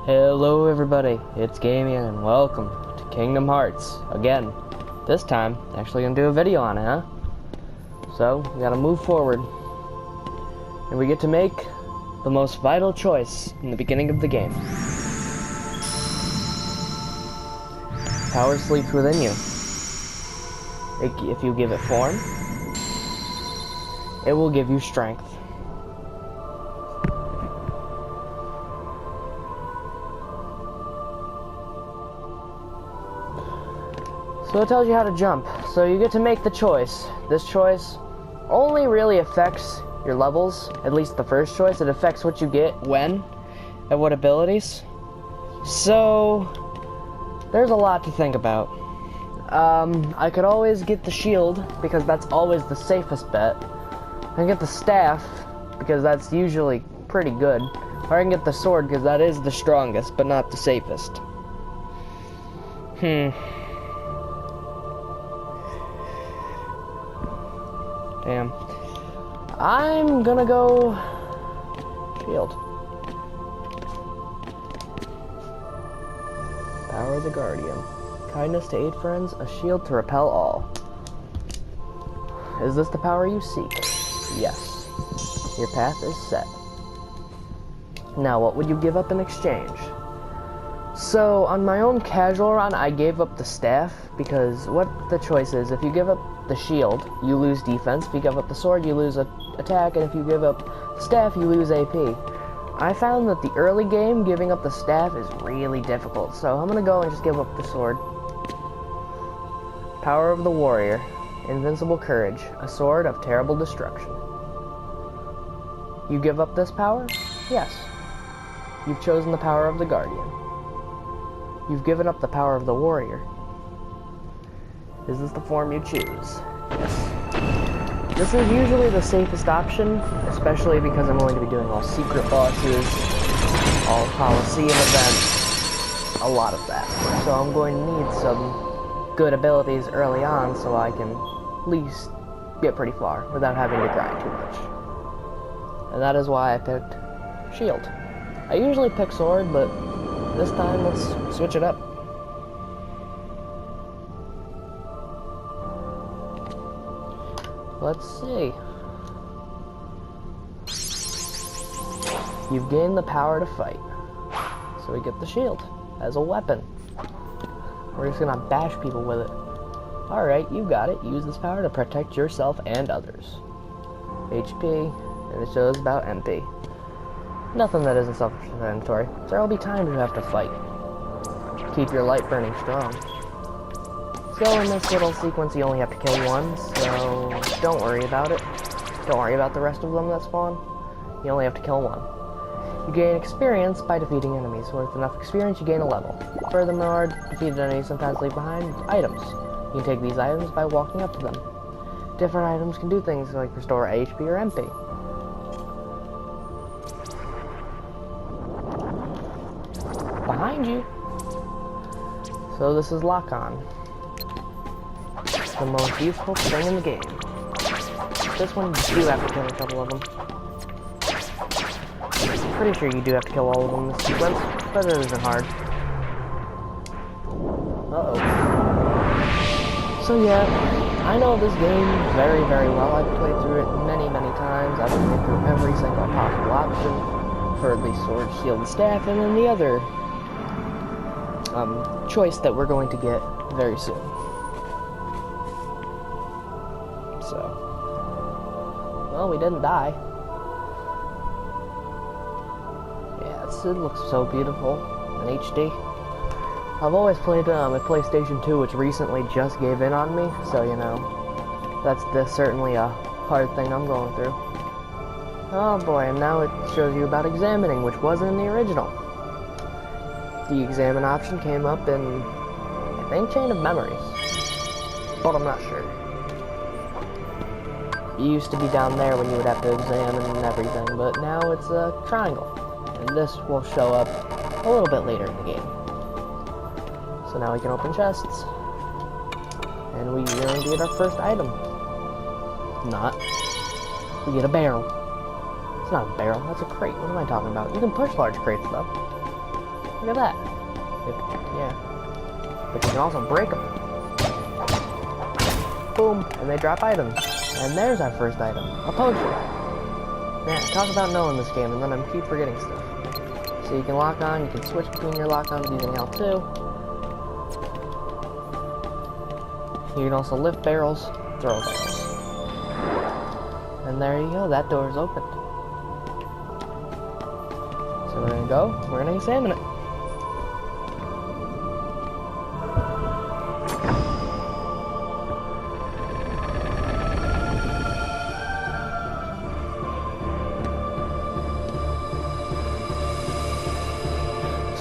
Hello everybody, it's Gamian and welcome to Kingdom Hearts. Again, this time, actually gonna do a video on it, huh? So, we gotta move forward. And we get to make the most vital choice in the beginning of the game. Power sleeps within you. If you give it form, it will give you strength. So it tells you how to jump. So you get to make the choice. This choice only really affects your levels, at least the first choice. It affects what you get, when, and what abilities. So there's a lot to think about. I could always get the shield, because that's always the safest bet. I can get the staff, because that's usually pretty good. Or I can get the sword, because that is the strongest, but not the safest. Damn. I'm gonna go shield. Power of the Guardian. Kindness to aid friends, a shield to repel all. Is this the power you seek? Yes. Your path is set. Now, what would you give up in exchange? So, on my own casual run, I gave up the staff, because what the choice is, if you give up the shield, you lose defense. If you give up the sword, you lose attack, and if you give up the staff, you lose AP. I found that the early game, giving up the staff is really difficult, so I'm gonna go and just give up the sword. Power of the Warrior. Invincible Courage. A sword of terrible destruction. You give up this power? Yes. You've chosen the power of the Guardian. You've given up the power of the Warrior. Is this the form you choose? Yes. This is usually the safest option, especially because I'm going to be doing all secret bosses, all Coliseum events, a lot of that. So I'm going to need some good abilities early on so I can at least get pretty far without having to grind too much. And that is why I picked shield. I usually pick sword, but this time let's switch it up. Let's see. You've gained the power to fight. So we get the shield as a weapon. We're just gonna bash people with it. Alright, you got it. Use this power to protect yourself and others. HP, and it shows about MP. Nothing that isn't self-explanatory. There will be times you have to fight. Keep your light burning strong. So in this little sequence you only have to kill one, so don't worry about it. Don't worry about the rest of them that spawn. You only have to kill one. You gain experience by defeating enemies. With enough experience you gain a level. Furthermore, defeated enemies sometimes leave behind items. You can take these items by walking up to them. Different items can do things like restore HP or MP. Behind you. So this is lock-on. The most useful thing in the game. This one, you do have to kill a couple of them. Pretty sure you do have to kill all of them in this sequence, but it isn't hard. Uh-oh. So yeah, I know this game very, very well. I've played through it many, many times. I've played through every single possible option for the sword, shield, and staff, and then the other choice that we're going to get very soon. So, well, we didn't die. Yeah, it looks so beautiful in HD. I've always played with PlayStation 2, which recently just gave in on me, so you know, that's certainly a hard thing I'm going through. Oh boy, and now it shows you about examining, which wasn't in the original. The examine option came up in, I think, Chain of Memories, but I'm not sure. It used to be down there when you would have to examine and everything, but now it's a triangle. And this will show up a little bit later in the game. So now we can open chests. And we're going to get our first item. Not. We get a barrel. It's not a barrel, that's a crate. What am I talking about? You can push large crates, though. Look at that. Yeah. But you can also break them. Boom, and they drop items. And there's our first item, a potion. Man, talk about knowing this game, and then I keep forgetting stuff. So you can lock on, you can switch between your lock-ons using L2. You can also lift barrels, throw barrels. And there you go, that door is opened. So we're gonna go, we're gonna examine it.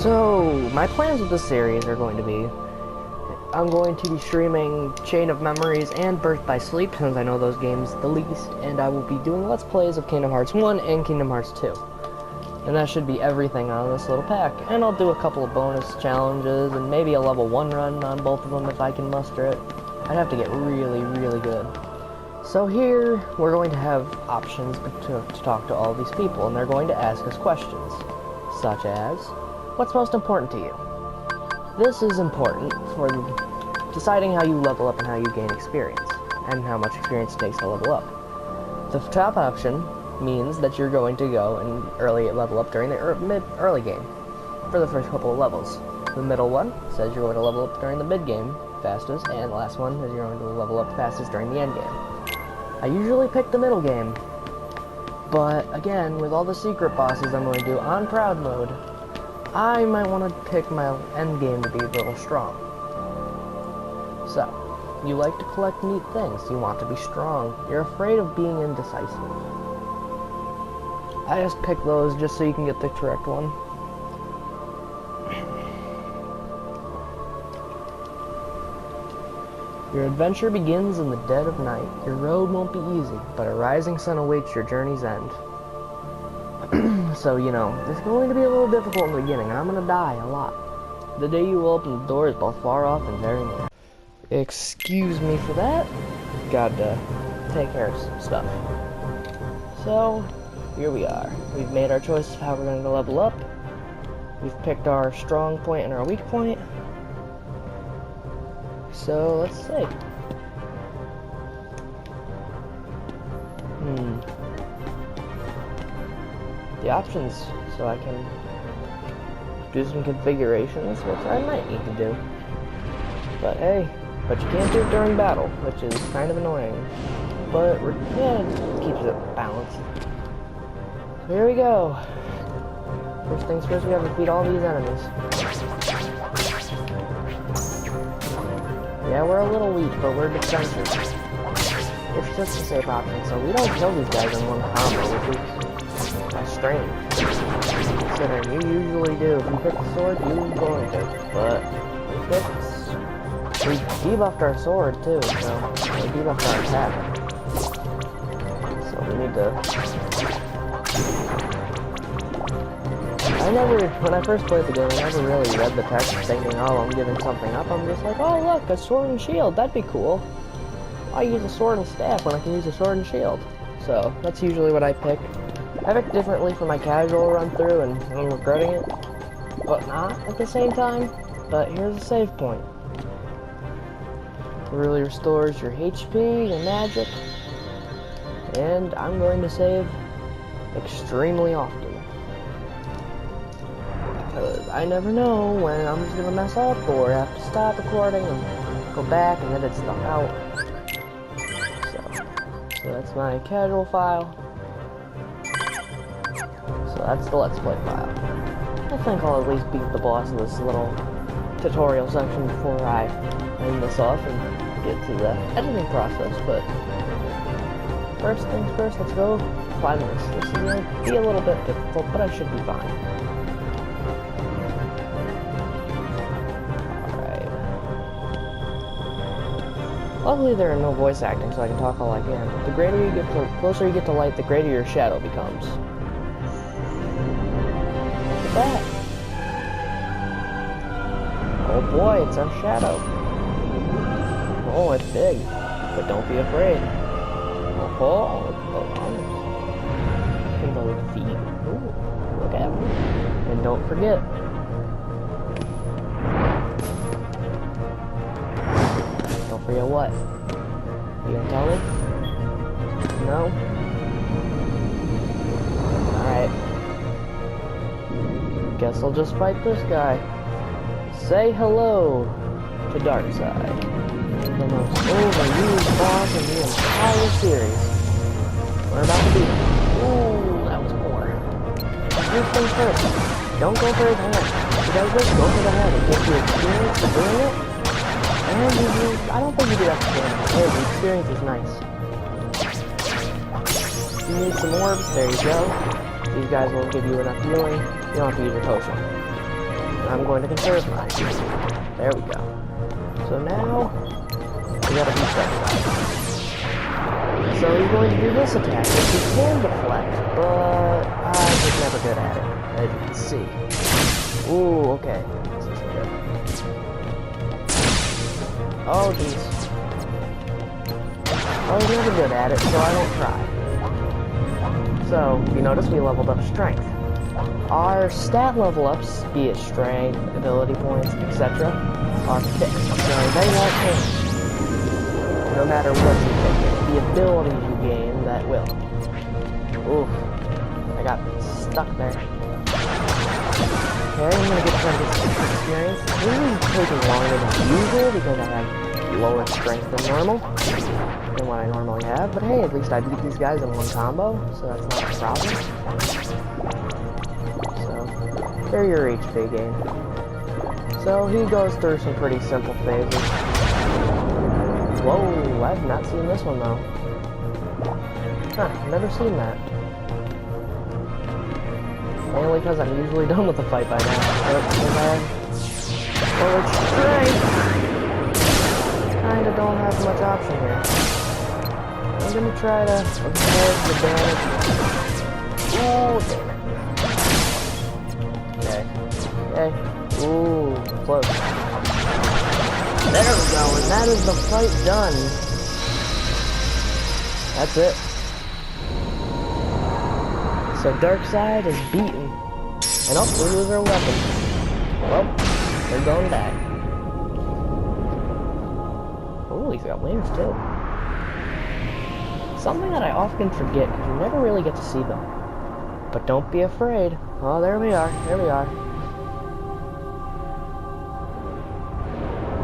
So, my plans with this series are going to be, I'm going to be streaming Chain of Memories and Birth by Sleep, since I know those games the least, and I will be doing Let's Plays of Kingdom Hearts 1 and Kingdom Hearts 2. And that should be everything on this little pack. And I'll do a couple of bonus challenges, and maybe a level 1 run on both of them if I can muster it. I'd have to get really, really good. So here, we're going to have options to talk to all these people, and they're going to ask us questions, such as, what's most important to you? This is important for deciding how you level up and how you gain experience, and how much experience it takes to level up. The top option means that you're going to go and level up during the early game, for the first couple of levels. The middle one says you're going to level up during the mid game fastest, and the last one is you're going to level up fastest during the end game. I usually pick the middle game, but again, with all the secret bosses I'm going to do on Proud Mode, I might want to pick my end game to be a little strong. So, you like to collect neat things, you want to be strong, you're afraid of being indecisive. I just pick those just so you can get the correct one. Your adventure begins in the dead of night. Your road won't be easy, but a rising sun awaits your journey's end. So, you know, it's going to be a little difficult in the beginning. I'm going to die a lot. The day you will open the door is both far off and very near. Excuse me for that. Gotta take care of some stuff. So, here we are. We've made our choice of how we're going to level up. We've picked our strong point and our weak point. So, let's see. The options, so I can do some configurations, which I might need to do. But hey, you can't do it during battle, which is kind of annoying. But yeah, it keeps it balanced. So here we go. First things first, we have to defeat all these enemies. Yeah, we're a little weak, but we're defensive. It's just a safe option, so we don't kill these guys in one combo, which is strange. Considering you usually do. If you pick the sword, you're going to. But we debuffed our sword too, so we debuffed our attack. So we need to. When I first played the game, I never really read the text thinking, oh, I'm giving something up. I'm just like, oh look, a sword and shield, that'd be cool. I use a sword and staff when I can use a sword and shield. So that's usually what I pick. I pick differently for my casual run through, and I'm regretting it, but not at the same time. But here's a save point. It really restores your HP, your magic, and I'm going to save extremely often. Because I never know when I'm just going to mess up, or have to stop recording and go back and edit stuff out. So that's my casual file. So that's the Let's Play file. I think I'll at least beat the boss of this little tutorial section before I end this off and get to the editing process, but first things first, let's go climb this. This is going to be a little bit difficult, but I should be fine. Alright. Luckily there are no voice acting, so I can talk all I can. The closer you get to light, the greater your shadow becomes. That. Oh boy, it's our shadow. Oh, it's big, but don't be afraid. Oh, it's the arms. And the feet. Ooh, look at them. And don't forget, For your what? You gonna tell me? No? Alright. Guess I'll just fight this guy. Say hello to Darkseid. The most overused boss in the entire series. We're about to beat him. Ooh, that was poor. First things first. Don't go for his hand. If you guys just go for the head. It gives you experience for doing it. And I don't think you do have to damage. Hey, the experience is nice. You need some orbs. There you go. These guys will give you enough healing. You don't have to use your potion. I'm going to conserve mine. There we go. So now, we gotta beat that guy. So he's going to do this attack, which he can deflect, but I'm just never good at it, as you can see. Ooh, okay. This isn't good. Oh, jeez. I was never good at it, so I don't try. So, you notice we leveled up strength. Our stat level ups, be it strength, ability points, etc., are fixed, so they won't change. No matter what you pick, it's the abilities you gain that will. Oof, I got stuck there. Okay, I'm gonna get some experience. This is taking longer than usual because I have lower strength than normal, than what I normally have, but hey, at least I beat these guys in one combo, so that's not a problem. They're your HP gain. So he goes through some pretty simple phases. Whoa, I've not seen this one though. Huh, never seen that. Mainly because I'm usually done with the fight by now. Well, it's strength. Kinda don't have much option here. I'm gonna try to absorb the damage. Ooh, damn it. Okay. Ooh, close. There we go, and that is the fight done. That's it. So Darkseid is beaten. And oh, we lose our weapon. Well, they're going back. Oh, he's got wings too. Something that I often forget, because you never really get to see them. But don't be afraid. Oh, there we are. There we are.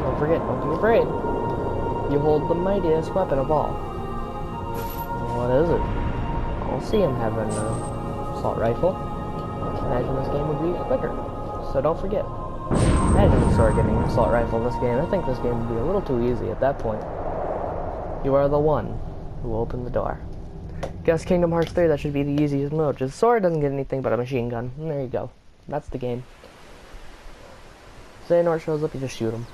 Don't forget, don't be afraid. You hold the mightiest weapon of all. What is it? I don't see him having an assault rifle. Imagine this game would be quicker. So don't forget. Imagine the sword getting an assault rifle in this game. I think this game would be a little too easy at that point. You are the one who opened the door. Guess Kingdom Hearts 3, that should be the easiest mode. Just sword doesn't get anything but a machine gun. And there you go. That's the game. Xehanort shows up, you just shoot him.